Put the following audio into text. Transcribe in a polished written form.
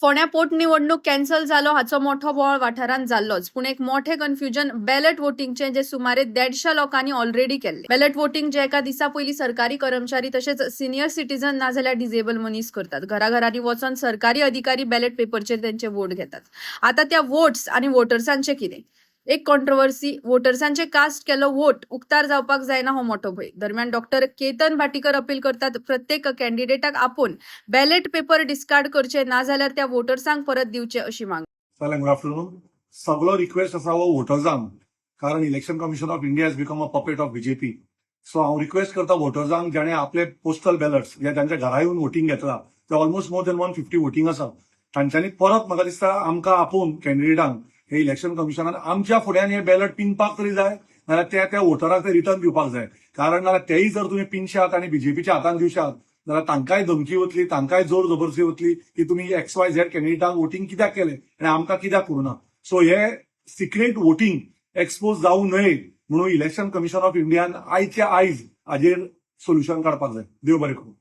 फोण्या पोटनिवडणूक कॅन्सल जालो हाचो मोठो बोळ वाठारांत जाल्लोच, पूण एक मोठे कन्फ्युजन बॅलेट वोटिंगचे जे सुमारे 150 लोकांनी ऑलरेडी केले. बॅलेट वोटिंग जे एका दिसा पयलीं सरकारी कर्मचारी तशेंच सिनियर सिटीजन ना जाल्यार डिजेबल मनीस करतात. घराघरांनी वचून सरकारी अधिकारी बॅलेट पेपरचेर त्यांचे वोट घेतात. आता त्या वोट्स आणि वोटर्सांचे कितें? एक कॉन्ट्रोवर्सी, वोटर्सांचे कास्ट केलो वोट उक्तार जावपाक जायना हो मोठो भंय. दरम्यान डॉक्टर केतन भाटीकर अपील करतात, प्रत्येक कॅन्डिडेटाक आपूण बॅलेट पेपर डिस्कार्ड करचे ना जाल्यार त्या वोटर्सांक परत दिवचे अशी मागणी. Good afternoon. सगळो रिक्वेस्ट आसा हो वोटर्सांक, कारण election commission of India has become a puppet of BJP. So हांव रिक्वेस्ट करता वोटर्सांक, जेणे आपले पोस्टल बॅलट्स जे तांच्या घरा येवन वोटिंग घेतला, ते ऑलमोस्ट मोर दॅन 150 वोटिंग आसा. तांच्यांनी परत म्हाका दिसता आमकां आपूण कॅन्डिडेटांक हे इलेक्शन कमिशनान आमच्या फुड्यान हे बॅलट पिनपाक तरी जाय, नाल्यार त्या वोटराक ते रिटर्न दिवपाक जाय. कारण नाल्यार तेही जर तुम्ही पिनशात आणि बीजेपीच्या हातान दिवशात जाल्यार तांकांय धमकी वतली, तांकांय जोर जबरदस्ती वतली की तुम्ही XYZ कॅन्डिडेटांक वोटिंग कित्याक केलें आणि आमकां कित्याक करूना. सो हे सिक्रेट वोटिंग एक्सपोज जावं नये म्हणून इलेक्शन कमिशन ऑफ इंडियान आयच्या आयज हाजेर सोल्युशन काडपाक जाय. देव बरें करूं.